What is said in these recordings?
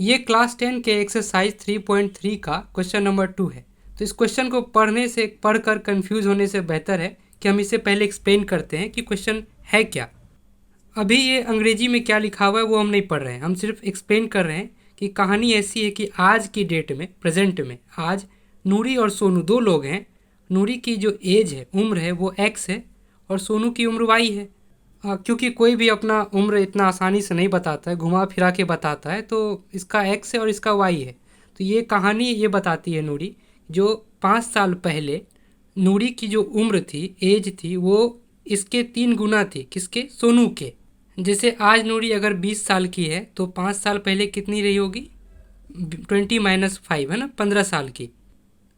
ये क्लास 10 के एक्सरसाइज 3.3 का क्वेश्चन नंबर 2 है। तो इस क्वेश्चन को पढ़कर कंफ्यूज होने से बेहतर है कि हम इसे पहले एक्सप्लेन करते हैं कि क्वेश्चन है क्या। अभी ये अंग्रेजी में क्या लिखा हुआ है वो हम नहीं पढ़ रहे हैं, हम सिर्फ एक्सप्लेन कर रहे हैं कि कहानी ऐसी है कि आज की डेट में, प्रेजेंट में, आज नूरी और सोनू दो लोग हैं। नूरी की जो एज है, उम्र है, वो एक्स है और सोनू की उम्र वाई है। क्योंकि कोई भी अपना उम्र इतना आसानी से नहीं बताता है, घुमा फिरा के बताता है, तो इसका एक्स है और इसका वाई है। तो ये कहानी ये बताती है नूरी, जो 5 साल पहले नूरी की जो उम्र थी, एज थी, वो इसके 3 गुना थी। किसके? सोनू के। जैसे आज नूरी अगर 20 साल की है तो 5 साल पहले कितनी रही होगी? 20 - 5 है ना, 15 साल की।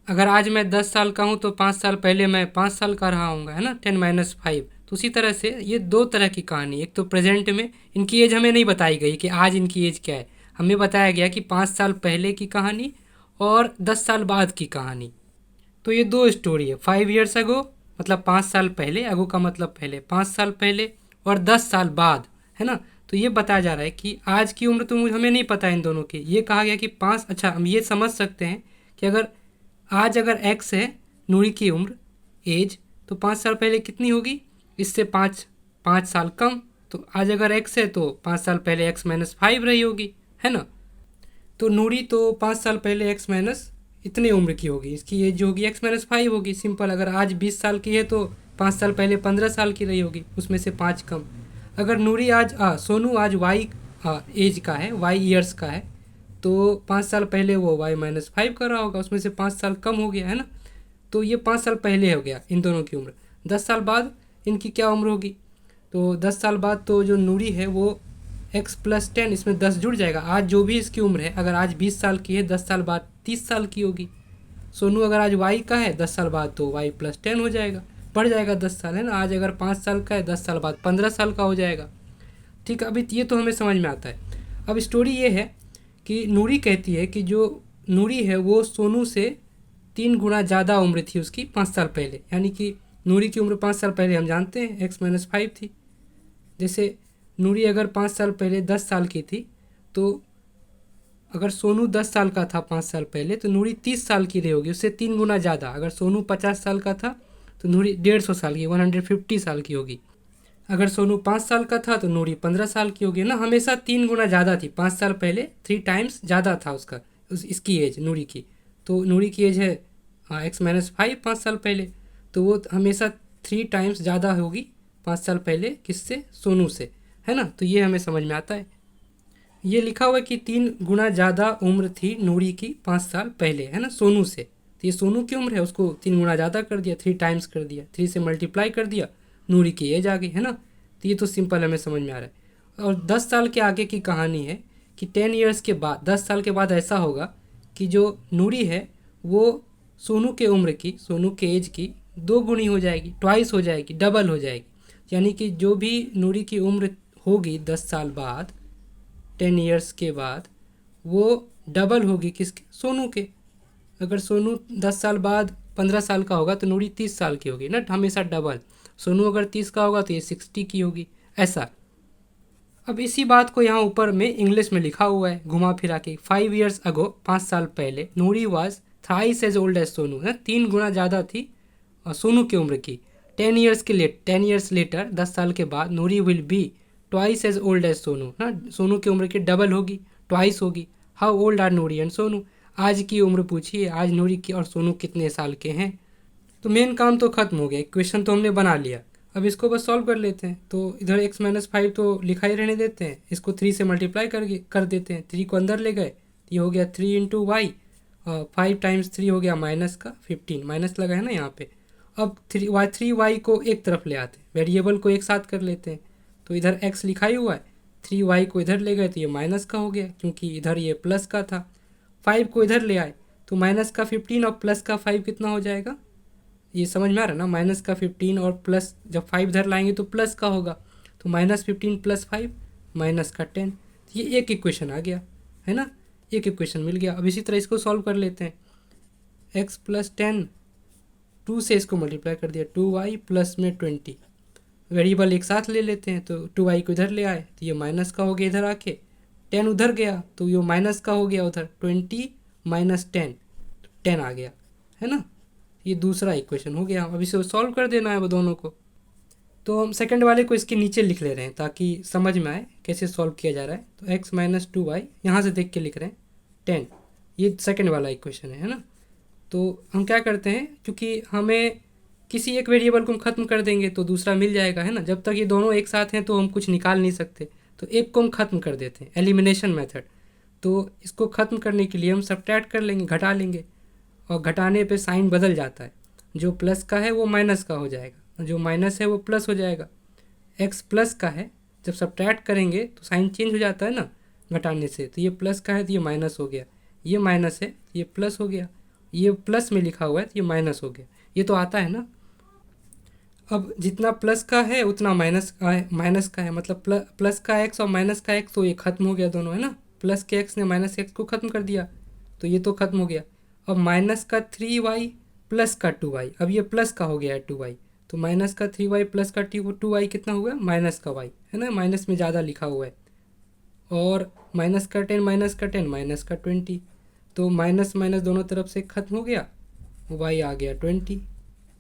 अगर आज मैं 10 साल का हूँ तो 5 साल पहले मैं 5 साल का रहा हूँगा, है ना, 10 - 5। तो उसी तरह से ये दो तरह की कहानी, एक तो प्रेजेंट में इनकी एज हमें नहीं बताई गई कि आज इनकी एज क्या है, हमें बताया गया कि 5 साल पहले की कहानी और 10 साल बाद की कहानी। तो ये दो स्टोरी है, 5 years अगो मतलब 5 साल पहले, अगो का मतलब पहले, 5 साल पहले, और 10 साल बाद, है ना। तो ये बताया जा रहा है कि आज की उम्र तो मुझे हमें नहीं पता इन दोनों की। ये कहा गया कि पाँच, अच्छा हम ये समझ सकते हैं कि अगर आज अगर एक्स है नूरी की उम्र, एज, तो 5 साल पहले कितनी होगी? इससे 5 5 साल कम। तो आज अगर एक्स है तो 5 साल पहले x - 5 रही होगी, है ना। तो नूरी तो 5 साल पहले एक्स माइनस इतने उम्र की होगी, इसकी एज जो होगी x - 5 होगी। सिंपल। अगर आज 20 साल की है तो 5 साल पहले 15 साल की रही होगी, उसमें से 5 कम। अगर नूरी आज सोनू आज वाई एज का है, वाई ईयर्स का है, तो 5 साल पहले वो y - 5 कर रहा होगा, उसमें से 5 साल कम हो गया, है ना। तो ये 5 साल पहले हो गया इन दोनों की उम्र। 10 साल बाद इनकी क्या उम्र होगी? तो 10 साल बाद तो जो नूरी है वो x + 10, इसमें 10 जुड़ जाएगा। आज जो भी इसकी उम्र है, अगर आज 20 साल की है, 10 साल बाद 30 साल की होगी। सोनू अगर आज y का है 10 साल बाद तो y + 10 हो जाएगा, बढ़ जाएगा 10 साल, है ना। आज अगर 5 साल का है 10 साल बाद 15 साल का हो जाएगा। ठीक है, अभी ये तो हमें समझ में आता है। अब स्टोरी ये है कि नूरी कहती है कि जो नूरी है वो सोनू से 3 गुना ज़्यादा उम्र थी उसकी 5 साल पहले। यानी कि नूरी की उम्र 5 साल पहले हम जानते हैं x - 5 थी। जैसे नूरी अगर 5 साल पहले 10 साल की थी, तो अगर सोनू 10 साल का था 5 साल पहले, तो नूरी 30 साल की रही होगी, उससे 3 गुना ज़्यादा। अगर सोनू 50 साल का था तो नूरी 150 साल की, 150 साल की होगी। अगर सोनू 5 साल का था तो नूरी 15 साल की होगी ना। हमेशा 3 गुना ज़्यादा थी 5 साल पहले, 3 टाइम्स ज़्यादा था उसका, इसकी एज नूरी की। तो नूरी की एज है x - 5 5 साल पहले, तो वो हमेशा 3 टाइम्स ज़्यादा होगी 5 साल पहले, किससे? सोनू से, है ना। तो ये हमें समझ में आता है। ये लिखा हुआ है कि 3 गुना ज़्यादा उम्र थी नूरी की 5 साल पहले, है ना, सोनू से। तो ये सोनू की उम्र है, उसको 3 गुना ज़्यादा कर दिया, 3 टाइम्स कर दिया, 3 से मल्टीप्लाई कर दिया, नूरी की एज आ गई, है ना। तो ये तो सिंपल हमें समझ में आ रहा है। और 10 साल के आगे की कहानी है कि 10 years के बाद, 10 साल के बाद ऐसा होगा कि जो नूरी है वो सोनू के उम्र की, सोनू के एज की 2 गुनी हो जाएगी, ट्वाइस हो जाएगी, डबल हो जाएगी। यानी कि जो भी नूरी की उम्र होगी 10 साल बाद, 10 years के बाद, वो डबल होगी किसके? सोनू के। अगर सोनू 10 साल बाद 15 साल का होगा तो नूरी 30 साल की होगी ना, हमेशा डबल। सोनू अगर 30 का होगा तो ये 60 की होगी, ऐसा। अब इसी बात को यहाँ ऊपर में इंग्लिश में लिखा हुआ है घुमा फिरा के, 5 years अगो, 5 साल पहले, Noori was thrice as old as Sonu, है, 3 गुना ज़्यादा थी सोनू की उम्र की। 10 years लेटर, 10 साल के बाद, Noori will be twice as old as Sonu, ना, सोनू की उम्र की डबल होगी, ट्वाइस होगी। How old are Noori and Sonu? आज की उम्र पूछिए, आज नूरी की और सोनू कितने साल के हैं। तो मेन काम तो खत्म हो गया, इक्वेशन तो हमने बना लिया। अब इसको बस सॉल्व कर लेते हैं। तो इधर x - 5 तो लिखा ही रहने देते हैं, इसको 3 से मल्टीप्लाई कर देते हैं, 3 को अंदर ले गए, ये हो गया 3 × y, और 5 × 3 हो गया माइनस का 15, माइनस लगा है ना यहाँ पे। अब 3y को एक तरफ ले आते हैं, वेरिएबल को एक साथ कर लेते हैं। तो इधर x लिखा ही हुआ है, 3y को इधर ले गए तो ये माइनस का हो गया, क्योंकि इधर ये प्लस का था। 5 को इधर ले आए तो माइनस का 15 और प्लस का 5 कितना हो जाएगा? ये समझ में आ रहा है ना, माइनस का 15 और प्लस, जब 5 इधर लाएंगे तो प्लस का होगा, तो -15 + 5 माइनस का 10। तो ये एक इक्वेशन आ गया, है ना, एक इक्वेशन मिल गया। अब इसी तरह इसको सॉल्व कर लेते हैं। x + 10, 2 से इसको मल्टीप्लाई कर दिया, 2y प्लस में 20, वेरिएबल एक साथ ले लेते हैं, तो 2y को इधर ले आए तो ये माइनस का हो गया इधर आके, 10 उधर गया तो ये माइनस का हो गया उधर, 20 माइनस 10, 10 आ गया, है ना। ये दूसरा इक्वेशन हो गया। अब इसे सॉल्व कर देना है वो दोनों को। तो हम सेकंड वाले को इसके नीचे लिख ले रहे हैं ताकि समझ में आए कैसे सॉल्व किया जा रहा है। तो x माइनस 2y यहाँ से देख के लिख रहे हैं 10, ये सेकंड वाला इक्वेशन है ना। तो हम क्या करते हैं, क्योंकि हमें किसी एक वेरिएबल को हम ख़त्म कर देंगे तो दूसरा मिल जाएगा, है ना। जब तक ये दोनों एक साथ हैं तो हम कुछ निकाल नहीं सकते, तो एक को हम ख़त्म कर देते हैं, एलिमिनेशन मेथड। तो इसको ख़त्म करने के लिए हम सब्ट्रैक्ट कर लेंगे, घटा लेंगे, और घटाने पे साइन बदल जाता है। जो प्लस का है वो माइनस का हो जाएगा, जो माइनस है वो प्लस हो जाएगा। एक्स प्लस का है, जब सब्ट्रैक्ट करेंगे तो साइन चेंज हो जाता है ना घटाने से। तो ये प्लस का है तो ये माइनस हो गया, ये माइनस है ये प्लस हो गया, ये प्लस में लिखा हुआ है तो ये माइनस हो गया। ये तो आता है ना। अब जितना प्लस का है उतना माइनस का है, माइनस का है मतलब प्लस का एक्स और माइनस का एक्स, तो ये खत्म हो गया दोनों, है ना। प्लस के एक्स ने माइनस एक्स को ख़त्म कर दिया, तो ये तो ख़त्म हो गया। अब माइनस का 3y प्लस का 2y, अब ये प्लस का हो गया है 2y, तो माइनस का 3y प्लस का 2y कितना हुआ, माइनस का y, है ना। माइनस में ज़्यादा लिखा हुआ है। और माइनस का 10 माइनस का 10 माइनस का 20, तो माइनस माइनस दोनों तरफ से ख़त्म हो गया, y आ गया 20।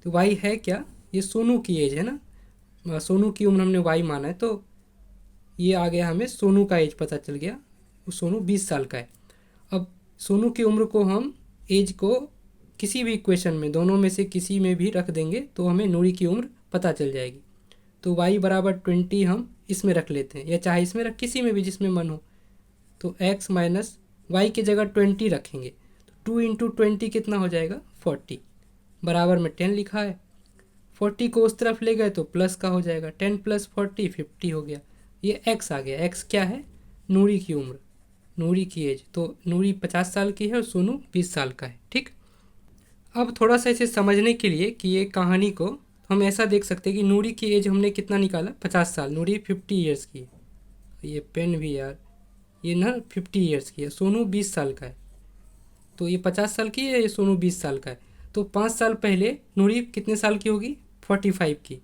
तो y है क्या, ये सोनू की एज है ना, सोनू की उम्र हमने y माना है, तो ये आ गया हमें सोनू का एज पता चल गया, सोनू 20 साल का है। अब सोनू की उम्र को हम एज को किसी भी इक्वेशन में, दोनों में से किसी में भी रख देंगे तो हमें नूरी की उम्र पता चल जाएगी। तो y बराबर 20 हम इसमें रख लेते हैं, या चाहे इसमें रख, किसी में भी जिसमें मन हो। तो x माइनस वाई की जगह 20 रखेंगे, तो 2 इंटू 20 कितना हो जाएगा, 40, बराबर में 10 लिखा है। 40 को उस तरफ ले गए तो प्लस का हो जाएगा, 10 प्लस 40 50 हो गया। ये x आ गया। x क्या है, नूरी की उम्र, नूरी की एज। तो नूरी 50 साल की है और सोनू 20 साल का है, ठीक। अब थोड़ा सा इसे समझने के लिए कि ये कहानी को हम ऐसा देख सकते हैं कि नूरी की एज हमने कितना निकाला, 50 साल, नूरी 50 ईयर्स की है। ये पेन भी यार, ये ना 50 ईयर्स की है, सोनू 20 साल का है। तो ये 50 साल की है, ये सोनू 20 साल का है। तो 5 साल पहले नूरी कितने साल की होगी, 45 की,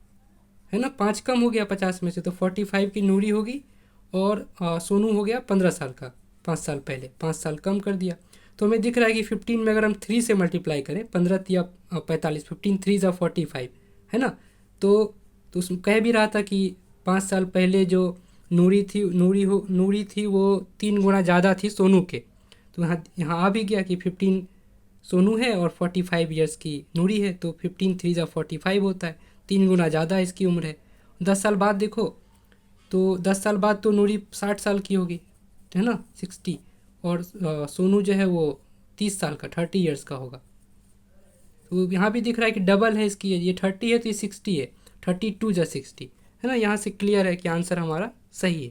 है ना। 5 कम हो गया 50 में से, तो 45 की नूरी होगी, और सोनू हो गया 15 साल का, 5 साल पहले, 5 साल कम कर दिया। तो हमें दिख रहा है कि 15 में अगर हम 3 से मल्टीप्लाई करें, 15 या 45, 15 3 जा 45, है ना। तो उसमें कह भी रहा था कि 5 साल पहले जो नूरी थी वो 3 गुना ज़्यादा थी सोनू के। तो यहाँ आ भी गया कि 15 सोनू है और 45 ईयर्स की नूरी है, तो 15 3 जा 45 होता है, 3 गुना ज़्यादा इसकी उम्र है। 10 साल बाद देखो, तो 10 साल बाद तो नूरी 60 साल की होगी, है ना, 60, और सोनू जो है वो 30 साल का, 30 ईयर्स का होगा। तो यहाँ भी दिख रहा है कि डबल है इसकी एज, ये 30 है तो ये 60 है, 32 जा 60, है ना। यहाँ से क्लियर है कि आंसर हमारा सही है।